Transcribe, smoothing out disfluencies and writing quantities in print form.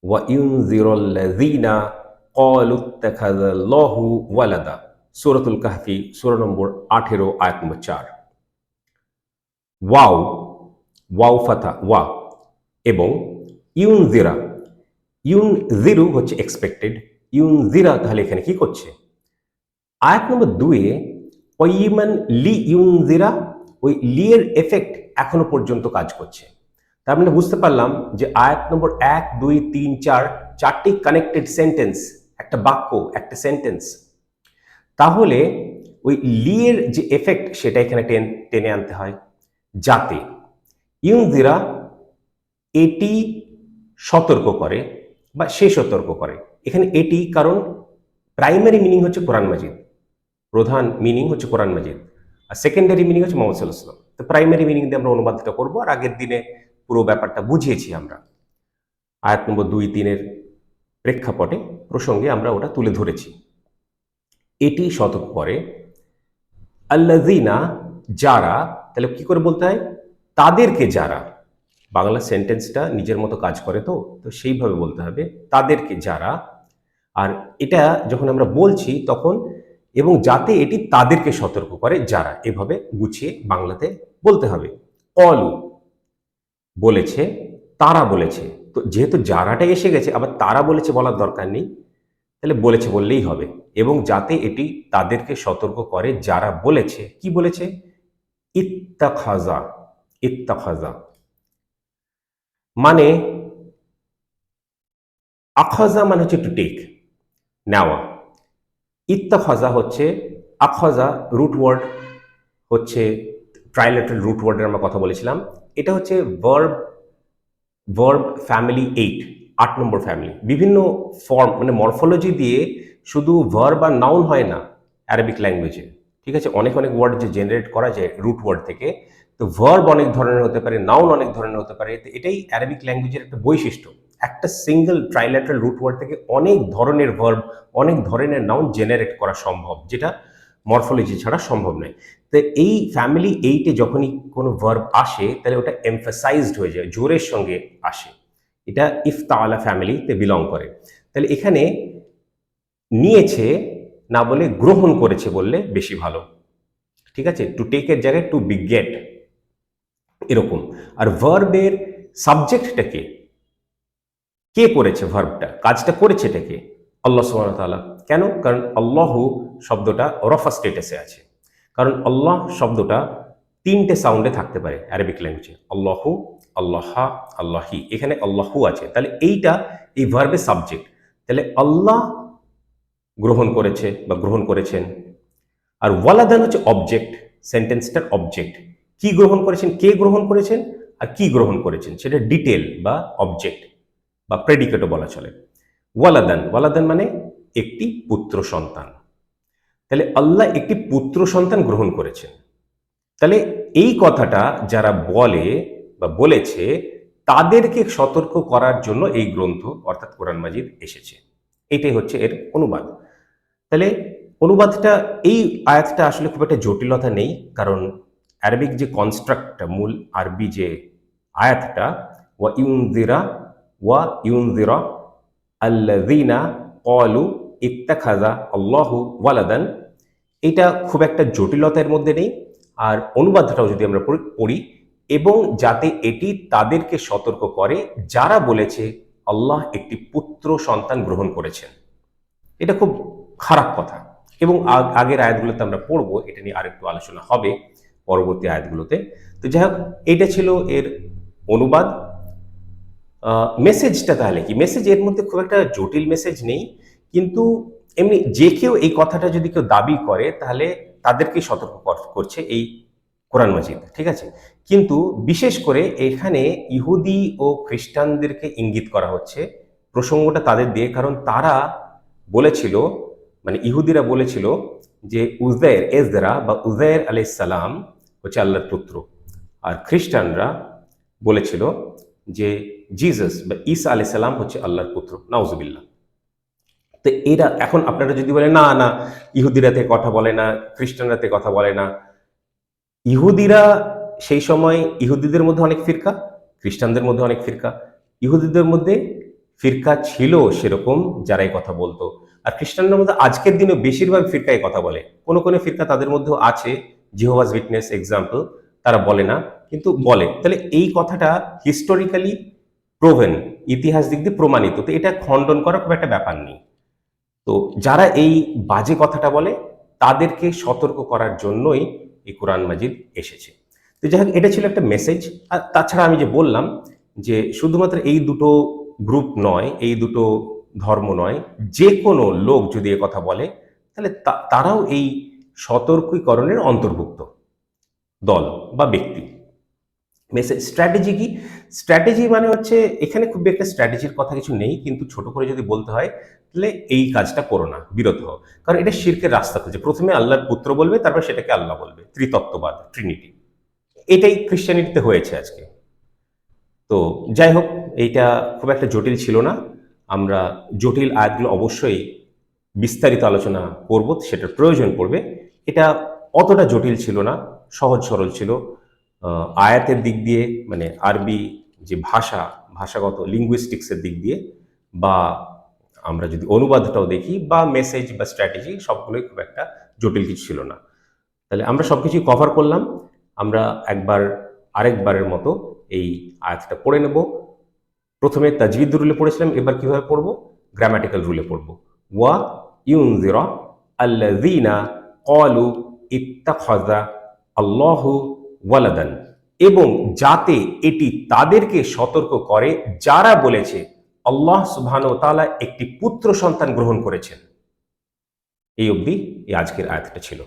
ওয়া ইউনযিরাল্লাযীনা ক্বালু ইত্তাখাযাল্লাহু ওয়ালাদা, সূরাতুল কাহফি সূরা নম্বর 18 আয়াত নম্বর 4। ওয়াও, ওয়াও ফাথা ওয়া, এবং ইউনযিরা, ইউনযিরু হচ্ছে এক্সপেক্টেড, ইউনযিরা তাহলে এখানে কি করছে? আয়াত নম্বর 2 এ কয়িমান লি ইউনযিরা, ওই লি এর এফেক্ট এখনো পর্যন্ত কাজ করছে। তার মানে বুঝতে পারলাম যে আয়াত নম্বর 1, 2, 3, 4 চারটি কানেক্টেড সেন্টেন্স, একটা বাক্য, একটা সেন্টেন্স। তাহলে ওই লি এর যে এফেক্ট সেটা এখানে টেনে আনতে হয়, যাতে ইউনযিরা এটি সতর্ক করে বা সে সতর্ক করে। এখানে এটি কারণ প্রাইমারি মিনিং হচ্ছে কোরআন মাজিদ, প্রধান মিনিং হচ্ছে কোরআন মাজিদ, আর সেকেন্ডারি মিনিং হচ্ছে মোহাম্মদ সাল্লাল্লাহু আলাইহি ওয়াসাল্লাম। তো প্রাইমারি মিনিং দিয়ে আমরা অনুবাদটা করবো, আর আগের দিনে পুরো ব্যাপারটা বুঝিয়েছি আমরা। আয়াত নম্বর 2, 3 এর প্রেক্ষাপটে প্রসঙ্গে আমরা ওটা তুলে ধরেছি। এটি সতর্ক করে আল্লাযীনা, যারা, তাহলে কি করে বলতে হয়? তাদেরকে যারা। বাংলা সেন্টেন্সটা নিজের মতো কাজ করে, তো তো সেইভাবে বলতে হবে, তাদেরকে যারা। আর এটা যখন আমরা বলছি তখন এবং যাতে এটি তাদেরকে সতর্ক করে যারা, এভাবে গুছিয়ে বাংলাতে বলতে হবে। অলু বলেছে, তারা বলেছে, তো যেহেতু যারাটা এসে গেছে আবার তারা বলেছে বলার দরকার নেই, তাহলে বলেছে বললেই হবে। এবং যাতে এটি তাদেরকে সতর্ক করে যারা বলেছে, কি বলেছে? ইত্তাখাযা, ইত্তাখাযা মানে আখাযা মানে হচ্ছে টু টেক, নেওয়া। ইত্তাখাযা হচ্ছে, আখাযা রুট ওয়ার্ড হচ্ছে ট্রাইলেটারাল রুট ওয়ার্ডের আমরা কথা বলেছিলাম। এটা হচ্ছে ভার্ব, ভার্ব ফ্যামিলি 8 নম্বর ফ্যামিলি। বিভিন্ন ফর্ম মানে মরফোলজি দিয়ে শুধু ভার্ব আর নাউন হয় না অ্যারাবিক ল্যাঙ্গুয়েজে, ঠিক আছে? অনেক অনেক ওয়ার্ড যে জেনারেট করা যায় রুট ওয়ার্ড থেকে, তো ভার্ব অনেক ধরনের হতে পারে, নাউন অনেক ধরনের হতে পারে। তো এটাই অ্যারাবিক ল্যাঙ্গুয়েজের একটা বৈশিষ্ট্য, একটা সিঙ্গেল ট্রাইল্যাটারাল রুট ওয়ার্ড থেকে অনেক ধরনের ভার্ব, অনেক ধরনের নাউন জেনারেট করা সম্ভব, যেটা মরফোলজি ছাড়া সম্ভব নয়। তো এই ফ্যামিলি 8-এ যখনই কোনো ভার্ব আসে তাহলে ওটা এমফাসাইজড হয়ে যায়, জোরের সঙ্গে আসে। এটা ইফতাআলা ফ্যামিলিতে বিলং করে। তাহলে এখানে নিয়েছে না বলে গ্রহণ করেছে বললে বেশি ভালো, ঠিক আছে? টু টেকের জায়গায় টু বিগেট, এরকম। আর ভার্বের সাবজেক্টটা কে, কে করেছে? ভার্বটা, কাজটা করেছে এটা কে? আল্লাহ সুবহানাহু ওয়া তাআলা। কেন? কারণ আল্লাহু শব্দটা রফা স্টেটাসে আছে। কারণ আল্লাহ শব্দটা 3টে সাউন্ডে থাকতে পারে অ্যারাবিক ল্যাঙ্গুয়েজে, আল্লাহু, আল্লাহা, আল্লাহি। এখানে আল্লাহু আছে, তাহলে এইটা এই ভার্বের সাবজেক্ট। তাহলে আল্লাহ গ্রহণ করেছে বা গ্রহণ করেছেন। আর ওয়ালাদান হচ্ছে অবজেক্ট, সেন্টেন্সটার অবজেক্ট। কি গ্রহণ করেছেন, কে গ্রহণ করেছেন, আর কি গ্রহণ করেছেন সেটা ডিটেল বা অবজেক্ট বা প্রেডিকেটও বলা চলে। ওয়ালাদান, ওয়ালাদান মানে একটি পুত্র সন্তান। তাহলে আল্লাহ একটি পুত্র সন্তান গ্রহণ করেছেন। তাহলে এই কথাটা যারা বলে বা বলেছে তাদেরকে সতর্ক করার জন্য এই গ্রন্থ অর্থাৎ কোরআন মাজিদ এসেছে। এটাই হচ্ছে এর অনুবাদ। তাহলে অনুবাদটা, এই আয়াতটা আসলে খুব একটা জটিলতা নেই, কারণ অ্যারাবিক যে কনস্ট্রাক্টটা, মূল আরবি যে আয়াতটা, ওয়া ইউনযিরা আল্লাযীনা ক্বালু ইত্তাখাযা আল্লাহু ওয়ালাদান, এটা খুব একটা জটিলতার মধ্যে নেই। আর অনুবাদটাও যদি আমরা পড়ি, এবং যাতে এটি তাদেরকে সতর্ক করে যারা বলেছে আল্লাহ একটি পুত্র সন্তান গ্রহণ করেছেন, এটা খুব খারাপ কথা। এবং আগের আয়াতগুলোতে আমরা পড়বো, এটা নিয়ে আরেকটু আলোচনা হবে পরবর্তী আয়াতগুলোতে। তো যাই হোক, এটা ছিল এর অনুবাদ। মেসেজটা তাহলে কি? মেসেজ এর মধ্যে খুব একটা জটিল মেসেজ নেই, কিন্তু এমনি যে কেউ এই কথাটা যদি কেউ দাবি করে তাহলে তাদেরকে সতর্ক করছে এই কোরআন মাজিদ, ঠিক আছে? কিন্তু বিশেষ করে এখানে ইহুদি ও খ্রিস্টানদেরকে ইঙ্গিত করা হচ্ছে, প্রসঙ্গটা তাদের দিয়ে, কারণ তারা বলেছিল, মানে ইহুদিরা বলেছিল যে উজাইর, এজরা বা উজাইর আলাইহিস সালাম হচ্ছে আল্লাহর পুত্র, আর খ্রিস্টানরা বলেছিল যে জিসাস বা ঈসা আলাইহিস সালাম হচ্ছে আল্লাহর পুত্র। নাউজুবিল্লাহ। তো এরা এখন আপনারা যদি বলেন না না ইহুদিরাতে কথা বলে না, খ্রিস্টানরাতে কথা বলে না, ইহুদিরা সেই সময় ইহুদিদের মধ্যে অনেক ফিরকা, খ্রিস্টানদের মধ্যে অনেক ফিরকা। ইহুদিদের মধ্যে ফিরকা ছিল সেরকম যারা এই কথা বলতো। আর খ্রিস্টানদের মধ্যে আজকের দিনে বেশিরভাগ ফিরকা এই কথা বলে। কোনো কোনো ফিরকা তাদের মধ্যেও আছে, জিহোভাস উইটনেস এক্সাম্পল, তারা বলে না কিন্তু বলে। তাহলে এই কথাটা হিস্টোরিক্যালি প্রোভেন, ইতিহাস দিক দিয়ে প্রমাণিত, তো এটা খণ্ডন করার খুব একটা ব্যাপার নেই। তো যারা এই বাজে কথাটা বলে তাদেরকে সতর্ক করার জন্যই এই কোরআন মাজিদ এসেছে। তো যাই হোক, এটা ছিল একটা মেসেজ। আর তাছাড়া আমি যে বললাম যে শুধুমাত্র এই দুটো গ্রুপ নয়, এই দুটো ধর্ম নয়, যে কোনো লোক যদি এ কথা বলে তাহলে তারাও এই সতর্কীকরণের অন্তর্ভুক্ত দল বা ব্যক্তি। মেসেজ স্ট্র্যাটেজি কি? স্ট্র্যাটেজি মানে হচ্ছে, এখানে খুব একটা স্ট্র্যাটেজির কথা কিছু নেই, কিন্তু ছোট করে যদি বলতে হয় তাহলে এই কাজটা করো না, বিরত হও। কারণ এটা শিরকের রাস্তা খুঁজে, প্রথমে আল্লাহর পুত্র বলবে, তারপর সেটাকে আল্লাহ বলবে, ত্রিতত্ত্ববাদ, ট্রিনিটি। এটাই ক্রিশ্চিয়ানিটিতে হয়েছে আজকে। তো যাই হোক, এইটা খুব একটা জটিল ছিল না। আমরা জটিল আয়াতগুলো অবশ্যই বিস্তারিত আলোচনা করব, সেটার প্রয়োজন পড়বে। এটা অতটা জটিল ছিল না, সহজ সরল ছিল। আয়াতের দিক দিয়ে, মানে আরবি যে ভাষাগত লিঙ্গুইস্টিক্সের দিক দিয়ে, বা আমরা যদি অনুবাদটাও দেখি, বা মেসেজ বা স্ট্র্যাটেজি, সবগুলোই খুব একটা জটিল কিছু ছিল না। তাহলে আমরা সবকিছুই কভার করলাম। আমরা আরেকবারের মতো এই আয়াতটা পড়ে নেব। প্রথমে তাজবিদ রুলে পড়েছিলাম, এবার কিভাবে পড়ব? গ্রামাটিক্যাল রুলে পড়ব। ওয়া ইউনজিরা আল্লাযীনা ক্বালু ইত্তাখাযা আল্লাহু ওয়ালাদান, এবং যাতে এটি তাদেরকে সতর্ক করে যারা বলেছে আল্লাহ সুবহানাহু ওয়া তাআলা একটি পুত্র সন্তান গ্রহণ করেছেন। এই অবধি এই আজকের আয়াতটা ছিল।